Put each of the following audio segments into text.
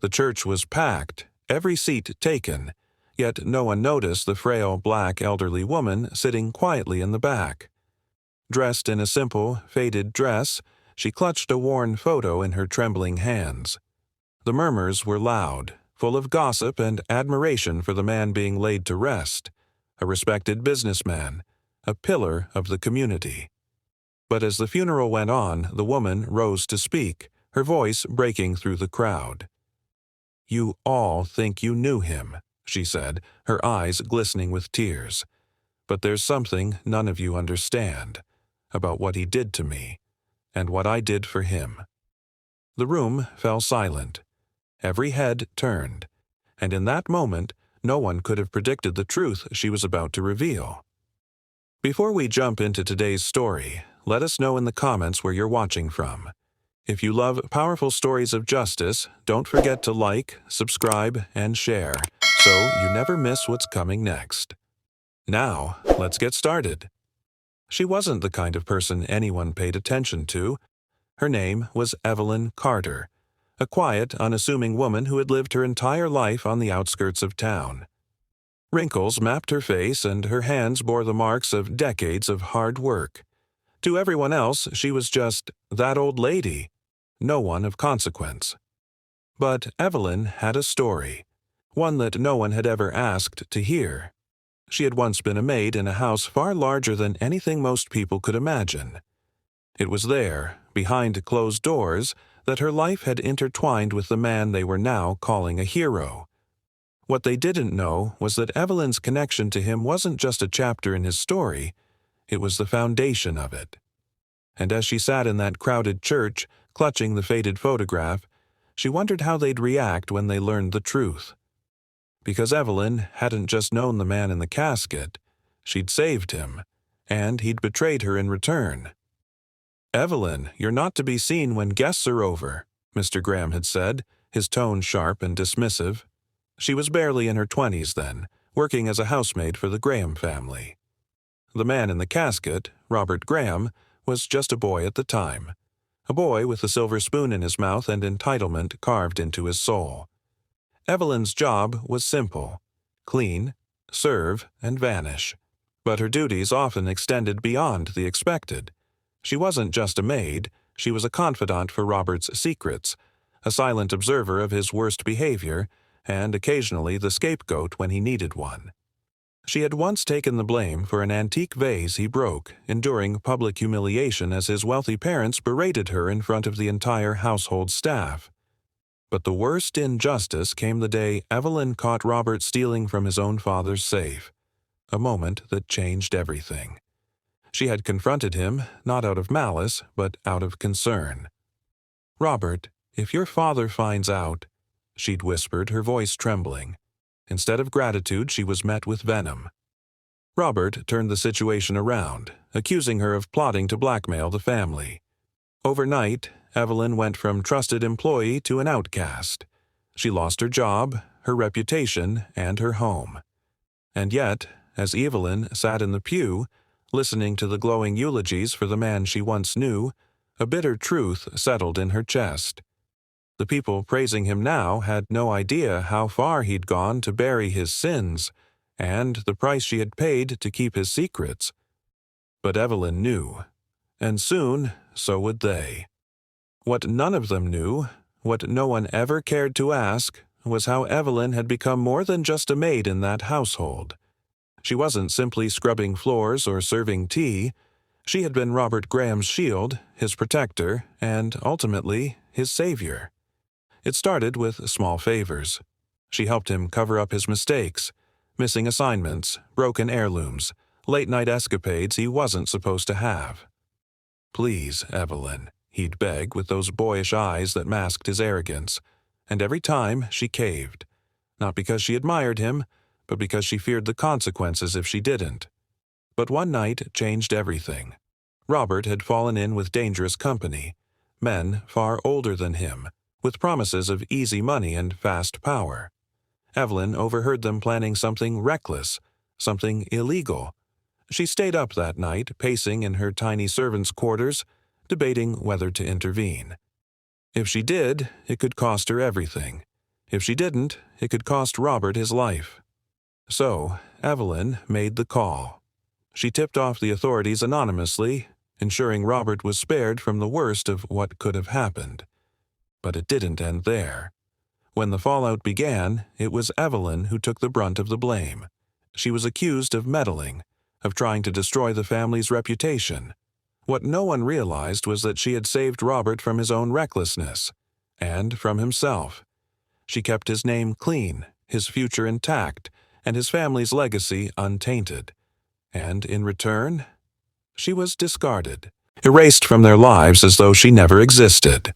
The church was packed, every seat taken, yet no one noticed the frail black elderly woman sitting quietly in the back. Dressed in a simple, faded dress, she clutched a worn photo in her trembling hands. The murmurs were loud, full of gossip and admiration for the man being laid to rest, a respected businessman, a pillar of the community. But as the funeral went on, the woman rose to speak, her voice breaking through the crowd. "You all think you knew him," she said, her eyes glistening with tears. "But there's something none of you understand about what he did to me and what I did for him." The room fell silent. Every head turned, and in that moment, no one could have predicted the truth she was about to reveal. Before we jump into today's story, let us know in the comments where you're watching from. If you love powerful stories of justice, don't forget to like, subscribe, and share, so you never miss what's coming next. Now, let's get started. She wasn't the kind of person anyone paid attention to. Her name was Evelyn Carter, a quiet, unassuming woman who had lived her entire life on the outskirts of town. Wrinkles mapped her face, and her hands bore the marks of decades of hard work. To everyone else, she was just that old lady, no one of consequence. But Evelyn had a story, one that no one had ever asked to hear. She had once been a maid in a house far larger than anything most people could imagine. It was there, behind closed doors, that her life had intertwined with the man they were now calling a hero. What they didn't know was that Evelyn's connection to him wasn't just a chapter in his story, it was the foundation of it. And as she sat in that crowded church, clutching the faded photograph, she wondered how they'd react when they learned the truth. Because Evelyn hadn't just known the man in the casket, she'd saved him, and he'd betrayed her in return. "Evelyn, you're not to be seen when guests are over," Mr. Graham had said, his tone sharp and dismissive. She was barely in her 20s then, working as a housemaid for the Graham family. The man in the casket, Robert Graham, was just a boy at the time. A boy with a silver spoon in his mouth and entitlement carved into his soul. Evelyn's job was simple: clean, serve, and vanish. But her duties often extended beyond the expected. She wasn't just a maid, she was a confidant for Robert's secrets, a silent observer of his worst behavior, and occasionally the scapegoat when he needed one. She had once taken the blame for an antique vase he broke, enduring public humiliation as his wealthy parents berated her in front of the entire household staff. But the worst injustice came the day Evelyn caught Robert stealing from his own father's safe, a moment that changed everything. She had confronted him, not out of malice, but out of concern. "Robert, if your father finds out," she'd whispered, her voice trembling. Instead of gratitude, she was met with venom. Robert turned the situation around, accusing her of plotting to blackmail the family. Overnight, Evelyn went from trusted employee to an outcast. She lost her job, her reputation, and her home. And yet, as Evelyn sat in the pew, listening to the glowing eulogies for the man she once knew, a bitter truth settled in her chest. The people praising him now had no idea how far he'd gone to bury his sins, and the price she had paid to keep his secrets. But Evelyn knew, and soon so would they. What none of them knew, what no one ever cared to ask, was how Evelyn had become more than just a maid in that household. She wasn't simply scrubbing floors or serving tea. She had been Robert Graham's shield, his protector, and, ultimately, his savior. It started with small favors. She helped him cover up his mistakes, missing assignments, broken heirlooms, late-night escapades he wasn't supposed to have. "Please, Evelyn," he'd beg with those boyish eyes that masked his arrogance, and every time she caved, not because she admired him, but because she feared the consequences if she didn't. But one night changed everything. Robert had fallen in with dangerous company, men far older than him, with promises of easy money and fast power. Evelyn overheard them planning something reckless, something illegal. She stayed up that night, pacing in her tiny servants' quarters, debating whether to intervene. If she did, it could cost her everything. If she didn't, it could cost Robert his life. So, Evelyn made the call. She tipped off the authorities anonymously, ensuring Robert was spared from the worst of what could have happened. But it didn't end there. When the fallout began, it was Evelyn who took the brunt of the blame. She was accused of meddling, of trying to destroy the family's reputation. What no one realized was that she had saved Robert from his own recklessness, and from himself. She kept his name clean, his future intact, and his family's legacy untainted. And in return, she was discarded, erased from their lives as though she never existed.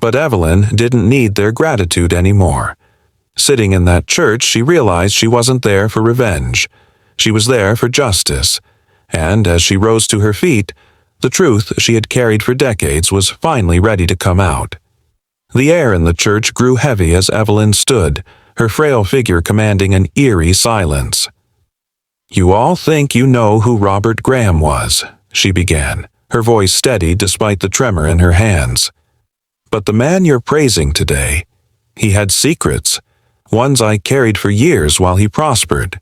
But Evelyn didn't need their gratitude anymore. Sitting in that church, she realized she wasn't there for revenge. She was there for justice. And as she rose to her feet, the truth she had carried for decades was finally ready to come out. The air in the church grew heavy as Evelyn stood, her frail figure commanding an eerie silence. "You all think you know who Robert Graham was," she began, her voice steady despite the tremor in her hands. "But the man you're praising today, he had secrets, ones I carried for years while he prospered."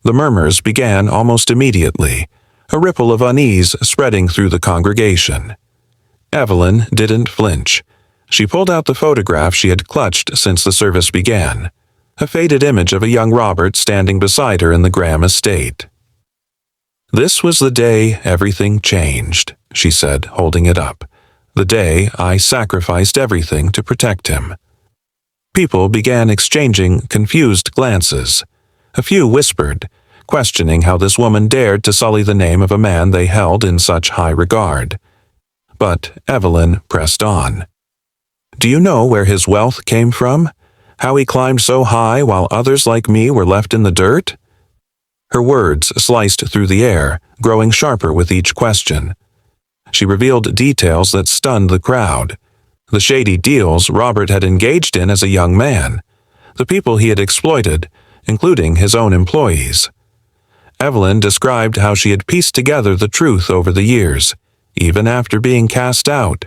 The murmurs began almost immediately, a ripple of unease spreading through the congregation. Evelyn didn't flinch. She pulled out the photograph she had clutched since the service began, a faded image of a young Robert standing beside her in the Graham estate. "This was the day everything changed," she said, holding it up. "The day I sacrificed everything to protect him." People began exchanging confused glances. A few whispered, questioning how this woman dared to sully the name of a man they held in such high regard. But Evelyn pressed on. "Do you know where his wealth came from? How he climbed so high while others like me were left in the dirt?" Her words sliced through the air, growing sharper with each question. She revealed details that stunned the crowd. The shady deals Robert had engaged in as a young man. The people he had exploited, including his own employees. Evelyn described how she had pieced together the truth over the years, even after being cast out.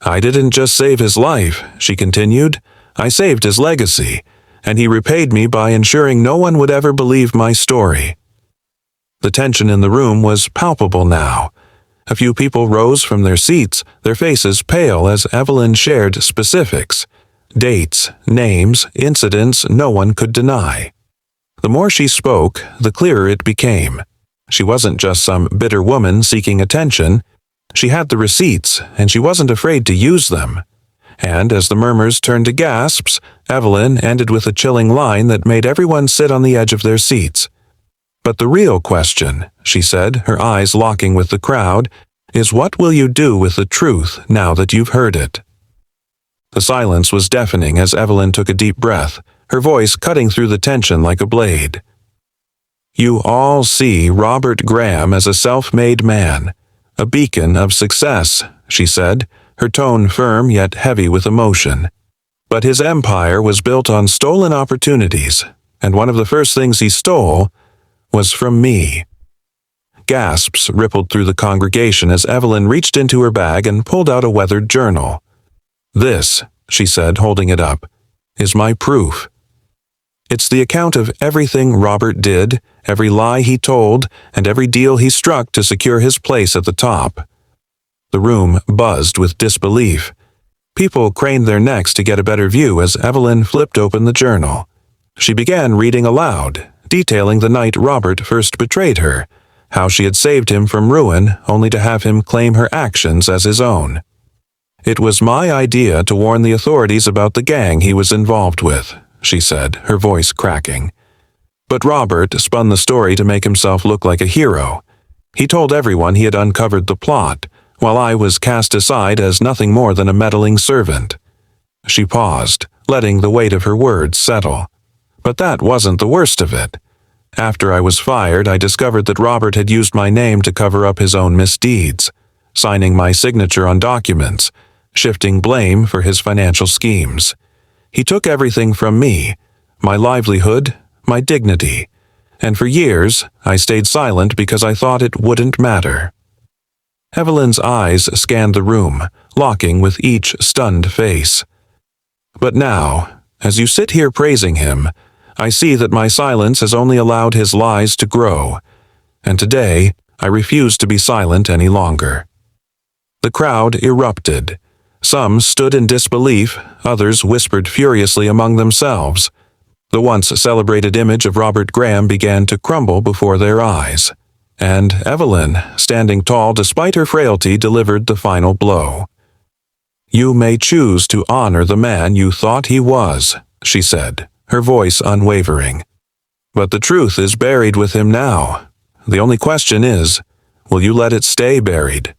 "I didn't just save his life," she continued. "I saved his legacy, and he repaid me by ensuring no one would ever believe my story." The tension in the room was palpable now. A few people rose from their seats, their faces pale as Evelyn shared specifics. Dates, names, incidents no one could deny. The more she spoke, the clearer it became. She wasn't just some bitter woman seeking attention. She had the receipts, and she wasn't afraid to use them. And as the murmurs turned to gasps, Evelyn ended with a chilling line that made everyone sit on the edge of their seats. "But the real question," she said, her eyes locking with the crowd, "is what will you do with the truth now that you've heard it?" The silence was deafening as Evelyn took a deep breath, her voice cutting through the tension like a blade. "You all see Robert Graham as a self-made man, a beacon of success," she said, her tone firm yet heavy with emotion. "But his empire was built on stolen opportunities, and one of the first things he stole was from me." Gasps rippled through the congregation as Evelyn reached into her bag and pulled out a weathered journal. "This," she said, holding it up, "is my proof. It's the account of everything Robert did, every lie he told, and every deal he struck to secure his place at the top." The room buzzed with disbelief. People craned their necks to get a better view as Evelyn flipped open the journal. She began reading aloud, detailing the night Robert first betrayed her, how she had saved him from ruin only to have him claim her actions as his own. "It was my idea to warn the authorities about the gang he was involved with," she said, her voice cracking. "But Robert spun the story to make himself look like a hero. He told everyone he had uncovered the plot, while I was cast aside as nothing more than a meddling servant." She paused, letting the weight of her words settle. "But that wasn't the worst of it. After I was fired, I discovered that Robert had used my name to cover up his own misdeeds, signing my signature on documents, shifting blame for his financial schemes. He took everything from me, my livelihood, my dignity, and for years I stayed silent because I thought it wouldn't matter." Evelyn's eyes scanned the room, locking with each stunned face. "But now, As you sit here praising him, I see that my silence has only allowed his lies to grow, and today I refuse to be silent any longer." The crowd erupted. Some stood in disbelief, others whispered furiously among themselves. The once celebrated image of Robert Graham began to crumble before their eyes, and Evelyn, standing tall despite her frailty, delivered the final blow. "You may choose to honor the man you thought he was," she said, her voice unwavering. "But the truth is buried with him now. The only question is, will you let it stay buried?"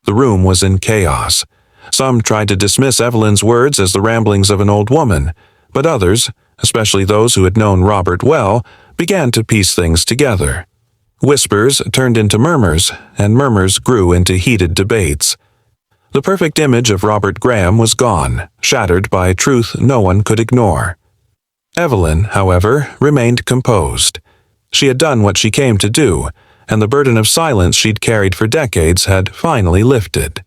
The room was in chaos. Some tried to dismiss Evelyn's words as the ramblings of an old woman, but others, especially those who had known Robert well, began to piece things together. Whispers turned into murmurs, and murmurs grew into heated debates. The perfect image of Robert Graham was gone, shattered by truth no one could ignore. Evelyn, however, remained composed. She had done what she came to do, and the burden of silence she'd carried for decades had finally lifted.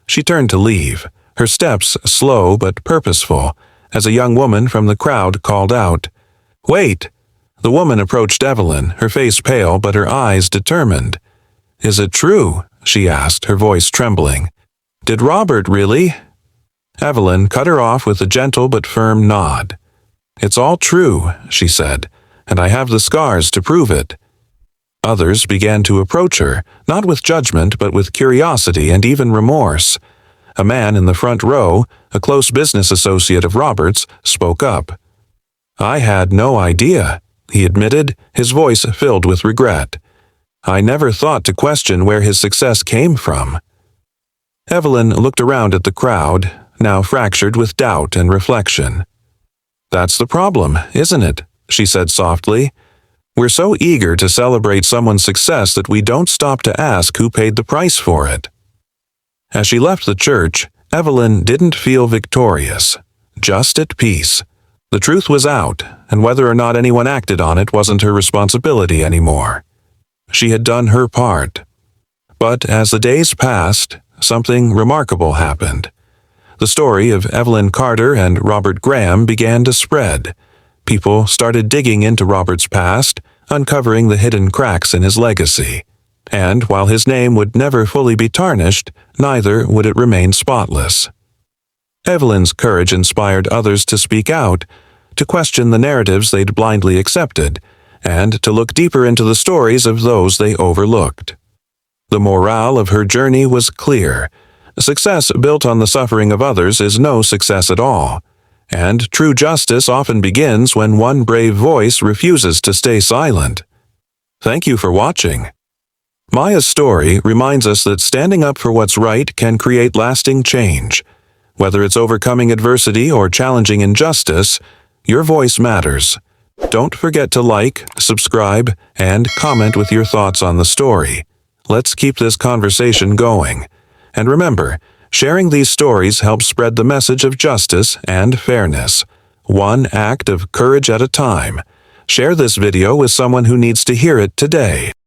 She turned to leave, her steps slow but purposeful, as a young woman from the crowd called out, "Wait!" The woman approached Evelyn, her face pale but her eyes determined. "Is it true?" she asked, her voice trembling. "Did Robert really?" Evelyn cut her off with a gentle but firm nod. "It's all true," she said, "and I have the scars to prove it." Others began to approach her, not with judgment but with curiosity and even remorse. A man in the front row, a close business associate of Robert's, spoke up. "I had no idea," he admitted, his voice filled with regret. "I never thought to question where his success came from." Evelyn looked around at the crowd, now fractured with doubt and reflection. "That's the problem, isn't it?" she said softly. "We're so eager to celebrate someone's success that we don't stop to ask who paid the price for it." As she left the church, Evelyn didn't feel victorious, just at peace. The truth was out, and whether or not anyone acted on it wasn't her responsibility anymore. She had done her part. But as the days passed, something remarkable happened. The story of Evelyn Carter and Robert Graham began to spread. People started digging into Robert's past, uncovering the hidden cracks in his legacy. And while his name would never fully be tarnished, neither would it remain spotless. Evelyn's courage inspired others to speak out, to question the narratives they'd blindly accepted, and to look deeper into the stories of those they overlooked. The morale of her journey was clear. Success built on the suffering of others is no success at all, and true justice often begins when one brave voice refuses to stay silent. Thank you for watching. Maya's story reminds us that standing up for what's right can create lasting change. Whether it's overcoming adversity or challenging injustice, your voice matters. Don't forget to like, subscribe, and comment with your thoughts on the story. Let's keep this conversation going. And remember, sharing these stories helps spread the message of justice and fairness, one act of courage at a time. Share this video with someone who needs to hear it today.